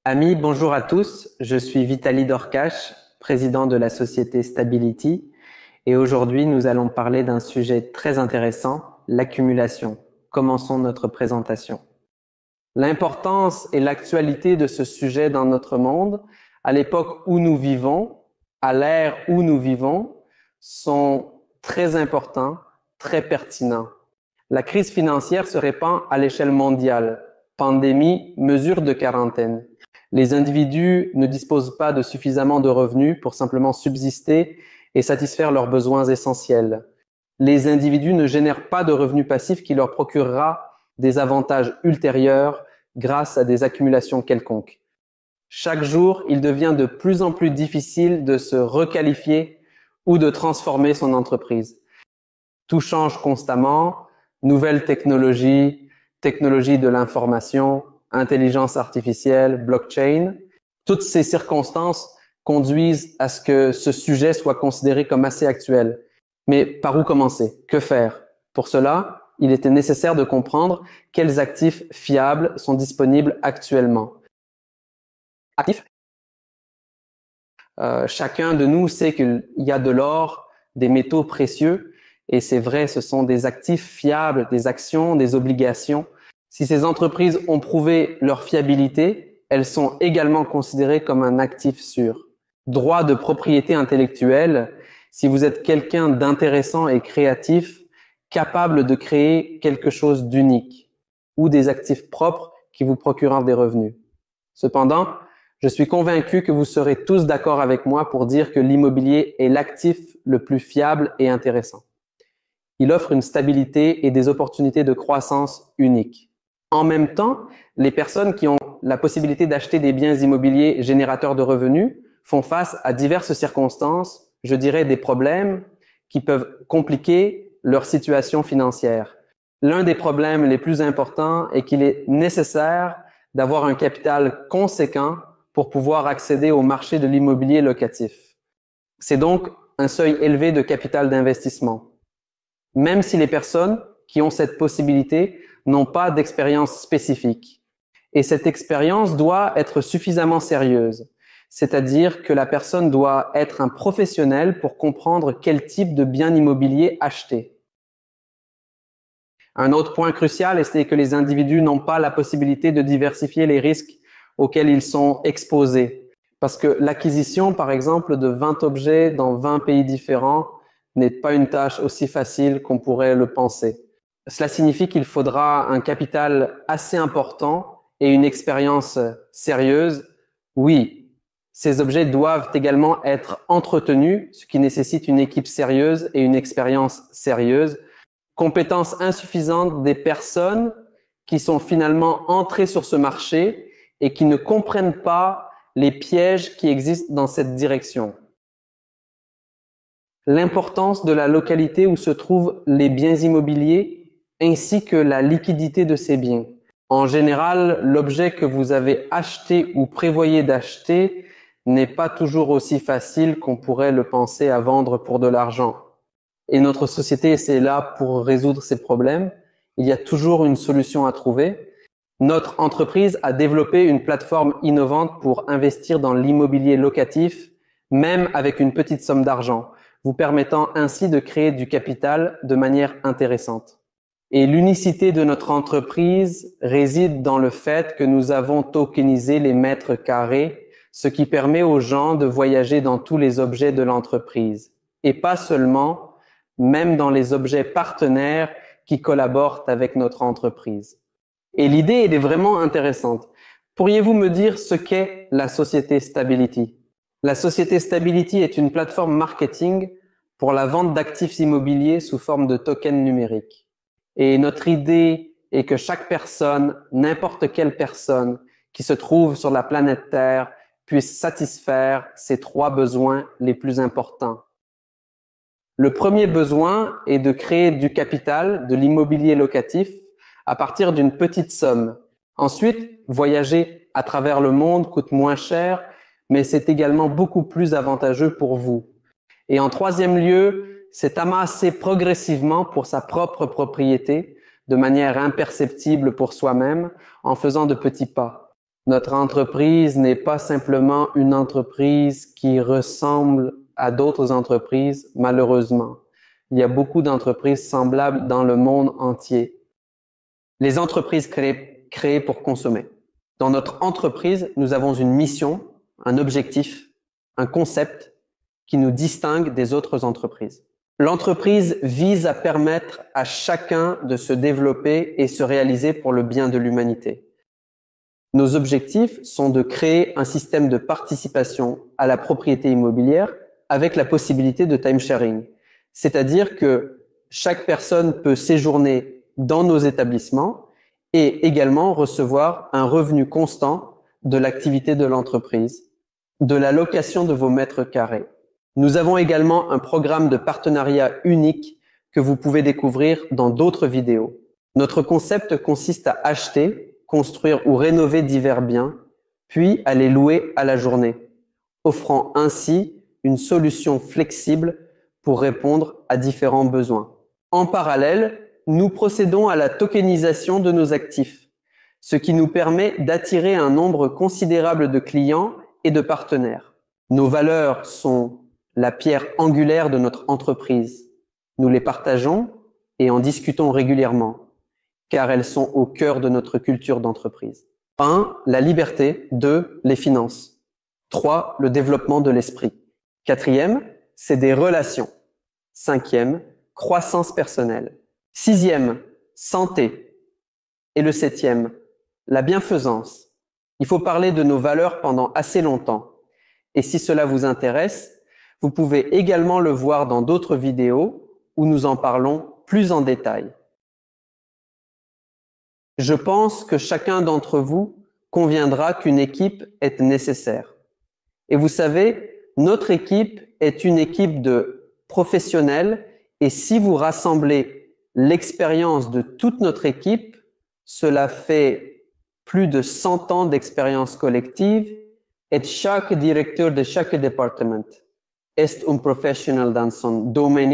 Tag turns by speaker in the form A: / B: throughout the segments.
A: Amis, bonjour à tous. Je suis Vitaly Dorkash, président de la société Stability. Et aujourd'hui, nous allons parler d'un sujet très intéressant, l'accumulation. Commençons notre présentation. L'importance et l'actualité de ce sujet dans notre monde, à l'époque où nous vivons, à l'ère où nous vivons, sont très importants, très pertinents. La crise financière se répand à l'échelle mondiale. Pandémie, mesures de quarantaine. Les individus ne disposent pas de suffisamment de revenus pour simplement subsister et satisfaire leurs besoins essentiels. Les individus ne génèrent pas de revenus passifs qui leur procurera des avantages ultérieurs grâce à des accumulations quelconques. Chaque jour, il devient de plus en plus difficile de se requalifier ou de transformer son entreprise. Tout change constamment, nouvelles technologies, technologies de l'information, intelligence artificielle, blockchain. Toutes ces circonstances conduisent à ce que ce sujet soit considéré comme assez actuel. Mais par où commencer? Que faire? Pour cela, il était nécessaire de comprendre quels actifs fiables sont disponibles actuellement. Actifs. Chacun de nous sait qu'il y a de l'or, des métaux précieux, et c'est vrai, ce sont des actifs fiables, des actions, des obligations. Si ces entreprises ont prouvé leur fiabilité, elles sont également considérées comme un actif sûr. Droit de propriété intellectuelle, si vous êtes quelqu'un d'intéressant et créatif, capable de créer quelque chose d'unique, ou des actifs propres qui vous procurent des revenus. Cependant, je suis convaincu que vous serez tous d'accord avec moi pour dire que l'immobilier est l'actif le plus fiable et intéressant. Il offre une stabilité et des opportunités de croissance uniques. En même temps, les personnes qui ont la possibilité d'acheter des biens immobiliers générateurs de revenus font face à diverses circonstances, je dirais des problèmes qui peuvent compliquer leur situation financière. L'un des problèmes les plus importants est qu'il est nécessaire d'avoir un capital conséquent pour pouvoir accéder au marché de l'immobilier locatif. C'est donc un seuil élevé de capital d'investissement. Même si les personnes qui ont cette possibilité n'ont pas d'expérience spécifique. Et cette expérience doit être suffisamment sérieuse, c'est-à-dire que la personne doit être un professionnel pour comprendre quel type de bien immobilier acheter. Un autre point crucial, c'est que les individus n'ont pas la possibilité de diversifier les risques auxquels ils sont exposés. Parce que l'acquisition, par exemple, de 20 objets dans 20 pays différents n'est pas une tâche aussi facile qu'on pourrait le penser. Cela signifie qu'il faudra un capital assez important et une expérience sérieuse. Oui, ces objets doivent également être entretenus, ce qui nécessite une équipe sérieuse et une expérience sérieuse. Compétences insuffisantes des personnes qui sont finalement entrées sur ce marché et qui ne comprennent pas les pièges qui existent dans cette direction. L'importance de la localité où se trouvent les biens immobiliers ainsi que la liquidité de ces biens. En général, l'objet que vous avez acheté ou prévoyez d'acheter n'est pas toujours aussi facile qu'on pourrait le penser à vendre pour de l'argent. Et notre société est là pour résoudre ces problèmes. Il y a toujours une solution à trouver. Notre entreprise a développé une plateforme innovante pour investir dans l'immobilier locatif, même avec une petite somme d'argent, vous permettant ainsi de créer du capital de manière intéressante. Et l'unicité de notre entreprise réside dans le fait que nous avons tokenisé les mètres carrés, ce qui permet aux gens de voyager dans tous les objets de l'entreprise. Et pas seulement, même dans les objets partenaires qui collaborent avec notre entreprise. Et l'idée, elle est vraiment intéressante. Pourriez-vous me dire ce qu'est la société Stability? La société Stability est une plateforme marketing pour la vente d'actifs immobiliers sous forme de tokens numériques. Et notre idée est que chaque personne, n'importe quelle personne qui se trouve sur la planète Terre puisse satisfaire ses 3 besoins les plus importants. Le premier besoin est de créer du capital, de l'immobilier locatif, à partir d'une petite somme. Ensuite, voyager à travers le monde coûte moins cher, mais c'est également beaucoup plus avantageux pour vous. Et en troisième lieu, c'est amasser progressivement pour sa propre propriété, de manière imperceptible pour soi-même, en faisant de petits pas. Notre entreprise n'est pas simplement une entreprise qui ressemble à d'autres entreprises, malheureusement. Il y a beaucoup d'entreprises semblables dans le monde entier. Les entreprises créées pour consommer. Dans notre entreprise, nous avons une mission, un objectif, un concept qui nous distingue des autres entreprises. L'entreprise vise à permettre à chacun de se développer et se réaliser pour le bien de l'humanité. Nos objectifs sont de créer un système de participation à la propriété immobilière avec la possibilité de time sharing. C'est-à-dire que chaque personne peut séjourner dans nos établissements et également recevoir un revenu constant de l'activité de l'entreprise, de la location de vos mètres carrés. Nous avons également un programme de partenariat unique que vous pouvez découvrir dans d'autres vidéos. Notre concept consiste à acheter, construire ou rénover divers biens, puis à les louer à la journée, offrant ainsi une solution flexible pour répondre à différents besoins. En parallèle, nous procédons à la tokenisation de nos actifs, ce qui nous permet d'attirer un nombre considérable de clients et de partenaires. Nos valeurs sont la pierre angulaire de notre entreprise. Nous les partageons et en discutons régulièrement, car elles sont au cœur de notre culture d'entreprise. 1. La liberté. 2. Les finances. 3. Le développement de l'esprit. 4e, c'est des relations. 5e, croissance personnelle. 6e, santé. Et le 7e, la bienfaisance. Il faut parler de nos valeurs pendant assez longtemps. Et si cela vous intéresse, vous pouvez également le voir dans d'autres vidéos où nous en parlons plus en détail. Je pense que chacun d'entre vous conviendra qu'une équipe est nécessaire. Et vous savez, notre équipe est une équipe de professionnels et si vous rassemblez l'expérience de toute notre équipe, cela fait plus de 100 ans d'expérience collective et chaque directeur de chaque département est un professionnel dans son domaine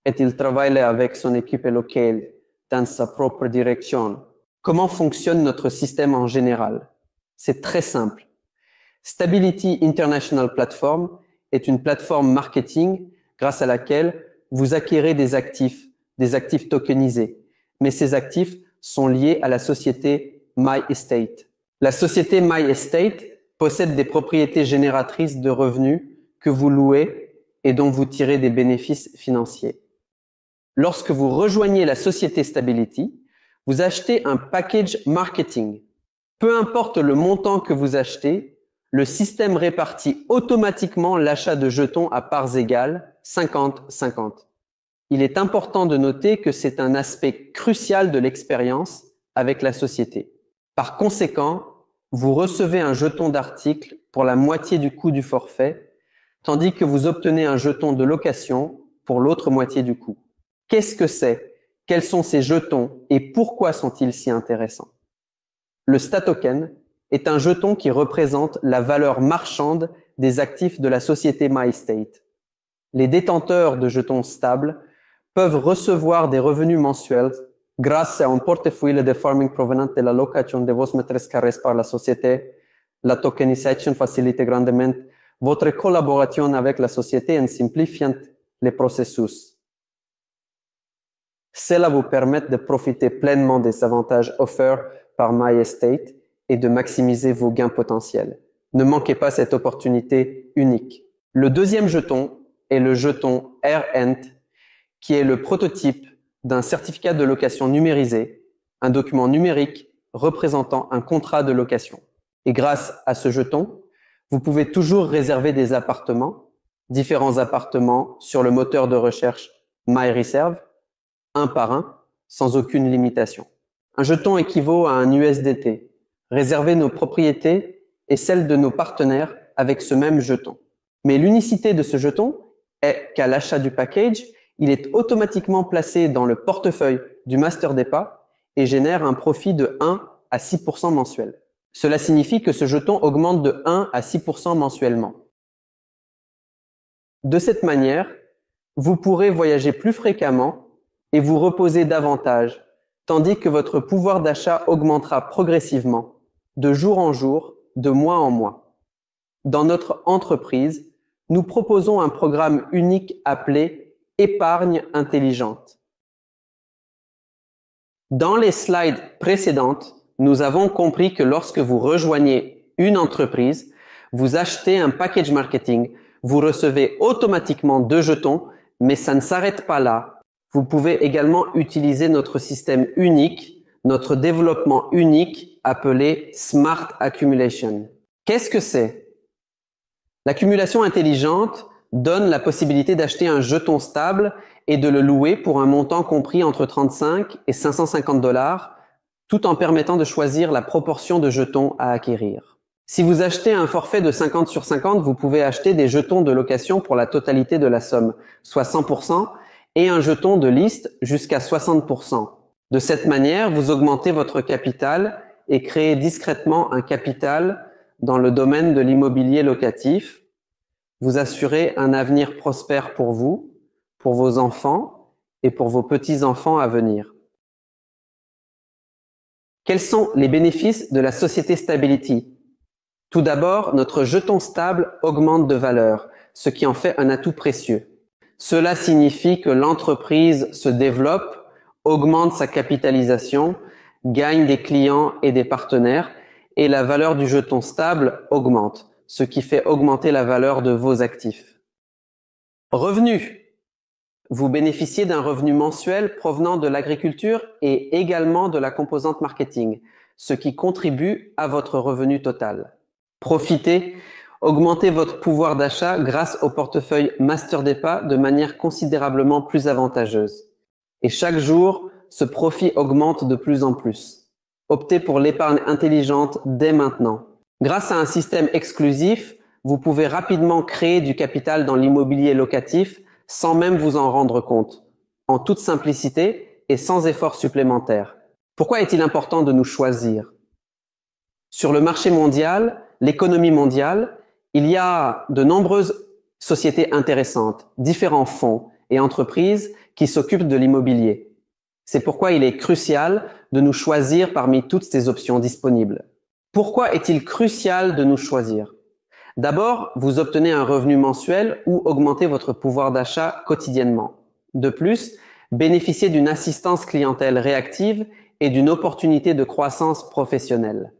A: et il travaille avec son équipe locale dans sa propre direction. Comment fonctionne notre système en général? C'est très simple. Stability International Platform est une plateforme marketing grâce à laquelle vous acquérez des actifs tokenisés. Mais ces actifs sont liés à la société MyEstate. La société MyEstate possède des propriétés génératrices de revenus que vous louez et dont vous tirez des bénéfices financiers. Lorsque vous rejoignez la société Stability, vous achetez un package marketing. Peu importe le montant que vous achetez, le système répartit automatiquement l'achat de jetons à parts égales, 50-50. Il est important de noter que c'est un aspect crucial de l'expérience avec la société. Par conséquent, vous recevez un jeton d'article pour la moitié du coût du forfait, tandis que vous obtenez un jeton de location pour l'autre moitié du coût. Qu'est-ce que c'est? Quels sont ces jetons et pourquoi sont-ils si intéressants? Le StatToken est un jeton qui représente la valeur marchande des actifs de la société MyEstate. Les détenteurs de jetons stables peuvent recevoir des revenus mensuels grâce à un portefeuille de farming provenant de la location de vos mètres carrés par la société. La tokenisation facilite grandement votre collaboration avec la société en simplifiant les processus. Cela vous permet de profiter pleinement des avantages offerts par MyEstate et de maximiser vos gains potentiels. Ne manquez pas cette opportunité unique. Le deuxième jeton est le jeton AirEnt, qui est le prototype d'un certificat de location numérisé, un document numérique représentant un contrat de location. Et grâce à ce jeton, vous pouvez toujours réserver des appartements, différents appartements sur le moteur de recherche MyReserve, un par un, sans aucune limitation. Un jeton équivaut à un USDT. Réservez nos propriétés et celles de nos partenaires avec ce même jeton. Mais l'unicité de ce jeton est qu'à l'achat du package, il est automatiquement placé dans le portefeuille du master départ et génère un profit de 1 à 6% mensuel. Cela signifie que ce jeton augmente de 1 à 6% mensuellement. De cette manière, vous pourrez voyager plus fréquemment et vous reposer davantage, tandis que votre pouvoir d'achat augmentera progressivement. de jour en jour, de mois en mois. Dans notre entreprise, nous proposons un programme unique appelé Épargne intelligente. Dans les slides précédentes, nous avons compris que lorsque vous rejoignez une entreprise, vous achetez un package marketing, vous recevez automatiquement 2 jetons, mais ça ne s'arrête pas là. Vous pouvez également utiliser notre système unique, notre développement unique appelé Smart Accumulation. Qu'est-ce que c'est? L'accumulation intelligente donne la possibilité d'acheter un jeton stable et de le louer pour un montant compris entre 35 et 550 $, tout en permettant de choisir la proportion de jetons à acquérir. Si vous achetez un forfait de 50 sur 50, vous pouvez acheter des jetons de location pour la totalité de la somme, soit 100%, et un jeton de liste jusqu'à 60%. De cette manière, vous augmentez votre capital et créez discrètement un capital dans le domaine de l'immobilier locatif. Vous assurez un avenir prospère pour vous, pour vos enfants et pour vos petits-enfants à venir. Quels sont les bénéfices de la société Stability? Tout d'abord, notre jeton stable augmente de valeur, ce qui en fait un atout précieux. Cela signifie que l'entreprise se développe, augmente sa capitalisation, gagne des clients et des partenaires, et la valeur du jeton stable augmente, ce qui fait augmenter la valeur de vos actifs. Revenus. Vous bénéficiez d'un revenu mensuel provenant de l'agriculture et également de la composante marketing, ce qui contribue à votre revenu total. Profitez, augmentez votre pouvoir d'achat grâce au portefeuille Master Départ de manière considérablement plus avantageuse. Et chaque jour, ce profit augmente de plus en plus. Optez pour l'épargne intelligente dès maintenant. Grâce à un système exclusif, vous pouvez rapidement créer du capital dans l'immobilier locatif sans même vous en rendre compte, en toute simplicité et sans effort supplémentaire. Pourquoi est-il important de nous choisir? Sur le marché mondial, l'économie mondiale, il y a de nombreuses sociétés intéressantes, différents fonds et entreprises qui s'occupent de l'immobilier. C'est pourquoi il est crucial de nous choisir parmi toutes ces options disponibles. Pourquoi est-il crucial de nous choisir? D'abord, vous obtenez un revenu mensuel ou augmentez votre pouvoir d'achat quotidiennement. De plus, bénéficiez d'une assistance clientèle réactive et d'une opportunité de croissance professionnelle.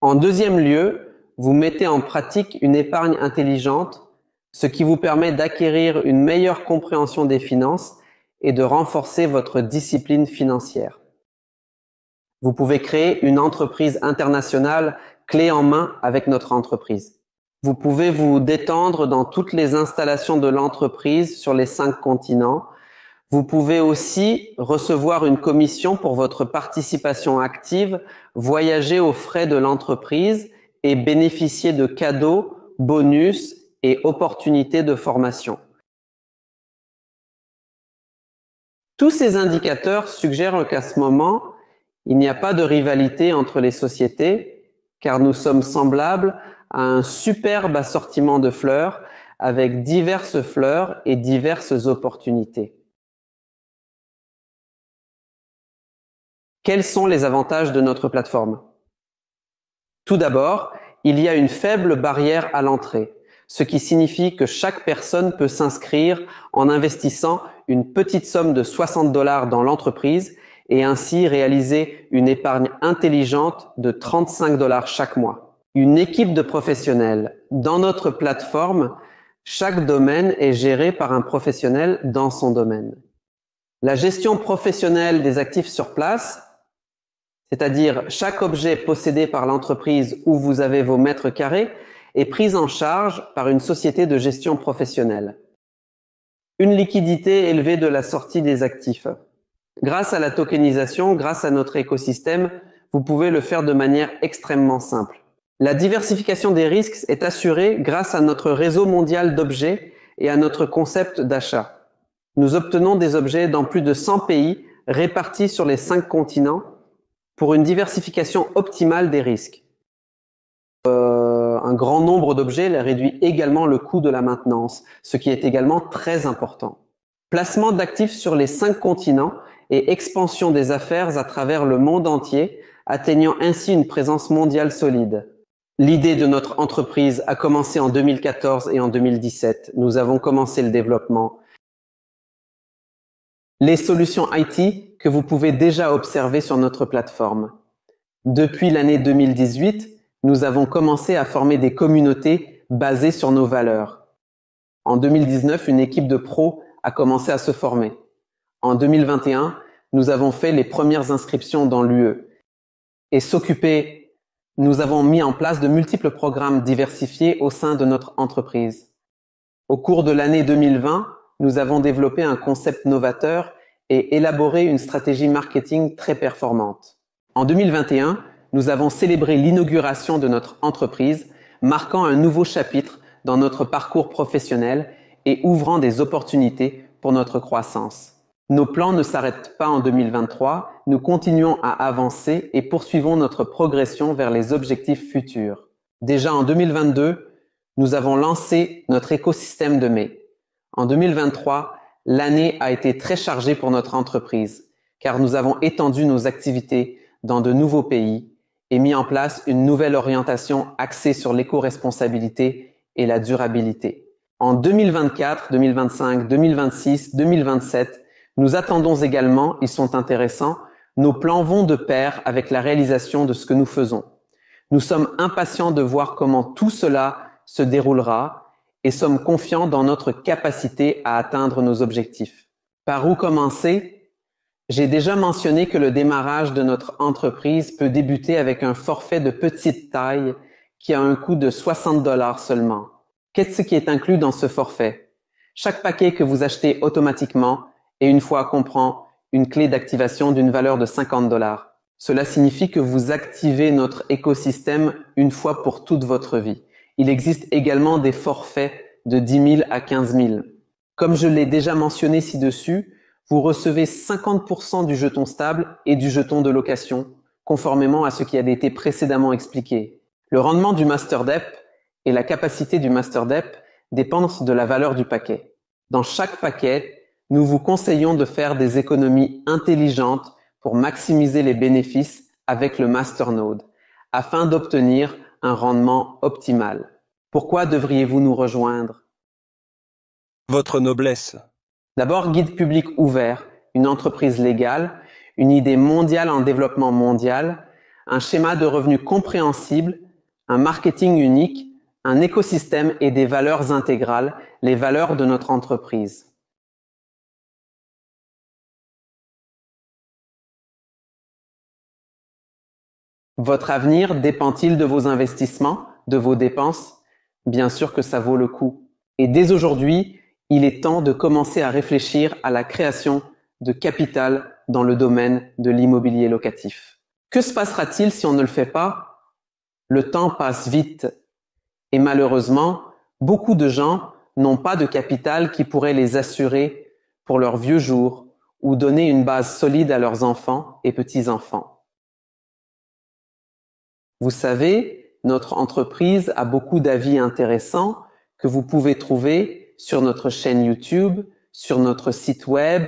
A: En deuxième lieu, vous mettez en pratique une épargne intelligente, ce qui vous permet d'acquérir une meilleure compréhension des finances et de renforcer votre discipline financière. Vous pouvez créer une entreprise internationale clé en main avec notre entreprise. Vous pouvez vous détendre dans toutes les installations de l'entreprise sur les 5 continents. Vous pouvez aussi recevoir une commission pour votre participation active, voyager aux frais de l'entreprise et bénéficier de cadeaux, bonus et opportunités de formation. Tous ces indicateurs suggèrent qu'à ce moment, il n'y a pas de rivalité entre les sociétés, car nous sommes semblables à un superbe assortiment de fleurs avec diverses fleurs et diverses opportunités. Quels sont les avantages de notre plateforme? Tout d'abord, il y a une faible barrière à l'entrée, ce qui signifie que chaque personne peut s'inscrire en investissant une petite somme de 60 $ dans l'entreprise et ainsi réaliser une épargne intelligente de 35 $ chaque mois. Une équipe de professionnels. Dans notre plateforme, chaque domaine est géré par un professionnel dans son domaine. La gestion professionnelle des actifs sur place, c'est-à-dire chaque objet possédé par l'entreprise où vous avez vos mètres carrés, est prise en charge par une société de gestion professionnelle. Une liquidité élevée de la sortie des actifs. Grâce à la tokenisation, grâce à notre écosystème, vous pouvez le faire de manière extrêmement simple. La diversification des risques est assurée grâce à notre réseau mondial d'objets et à notre concept d'achat. Nous obtenons des objets dans plus de 100 pays répartis sur les 5 continents pour une diversification optimale des risques. Un grand nombre d'objets réduit également le coût de la maintenance, ce qui est également très important. Placement d'actifs sur les 5 continents et expansion des affaires à travers le monde entier atteignant ainsi une présence mondiale solide. L'idée de notre entreprise a commencé en 2014 et en 2017. Nous avons commencé le développement. Les solutions IT que vous pouvez déjà observer sur notre plateforme. Depuis l'année 2018, nous avons commencé à former des communautés basées sur nos valeurs. En 2019, une équipe de pros a commencé à se former. En 2021, nous avons fait les premières inscriptions dans l'UE. Et nous avons mis en place de multiples programmes diversifiés au sein de notre entreprise. Au cours de l'année 2020, nous avons développé un concept novateur et élaboré une stratégie marketing très performante. En 2021, nous avons célébré l'inauguration de notre entreprise, marquant un nouveau chapitre dans notre parcours professionnel et ouvrant des opportunités pour notre croissance. Nos plans ne s'arrêtent pas en 2023, nous continuons à avancer et poursuivons notre progression vers les objectifs futurs. Déjà en 2022, nous avons lancé notre écosystème de mai. En 2023, l'année a été très chargée pour notre entreprise, car nous avons étendu nos activités dans de nouveaux pays et mis en place une nouvelle orientation axée sur l'éco-responsabilité et la durabilité. En 2024, 2025, 2026, 2027, nous attendons également, ils sont intéressants, nos plans vont de pair avec la réalisation de ce que nous faisons. Nous sommes impatients de voir comment tout cela se déroulera et sommes confiants dans notre capacité à atteindre nos objectifs. Par où commencer? J'ai déjà mentionné que le démarrage de notre entreprise peut débuter avec un forfait de petite taille qui a un coût de 60 $ seulement. Qu'est-ce qui est inclus dans ce forfait? Chaque paquet que vous achetez automatiquement et une fois comprend une clé d'activation d'une valeur de 50 $. Cela signifie que vous activez notre écosystème une fois pour toute votre vie. Il existe également des forfaits de 10 000 à 15 000. Comme je l'ai déjà mentionné ci-dessus, vous recevez 50% du jeton stable et du jeton de location, conformément à ce qui a été précédemment expliqué. Le rendement du Master Dep et la capacité du Master Dep dépendent de la valeur du paquet. Dans chaque paquet, nous vous conseillons de faire des économies intelligentes pour maximiser les bénéfices avec le Masternode, afin d'obtenir un rendement optimal. Pourquoi devriez-vous nous rejoindre?
B: Votre noblesse.
A: D'abord, guide public ouvert, une entreprise légale, une idée mondiale en développement mondial, un schéma de revenus compréhensible, un marketing unique, un écosystème et des valeurs intégrales, les valeurs de notre entreprise. Votre avenir dépend-il de vos investissements, de vos dépenses? Bien sûr que ça vaut le coup. Et dès aujourd'hui, il est temps de commencer à réfléchir à la création de capital dans le domaine de l'immobilier locatif. Que se passera-t-il si on ne le fait pas? Le temps passe vite et malheureusement, beaucoup de gens n'ont pas de capital qui pourrait les assurer pour leurs vieux jours ou donner une base solide à leurs enfants et petits-enfants. Vous savez, notre entreprise a beaucoup d'avis intéressants que vous pouvez trouver sur notre chaîne YouTube, sur notre site web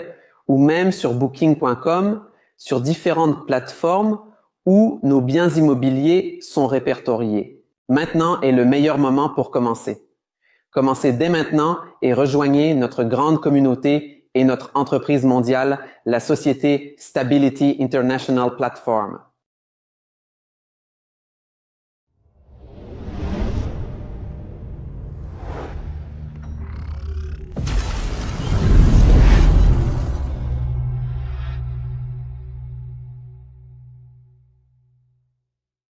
A: ou même sur booking.com, sur différentes plateformes où nos biens immobiliers sont répertoriés. Maintenant est le meilleur moment pour commencer. Commencez dès maintenant et rejoignez notre grande communauté et notre entreprise mondiale, la société Stability International Platform.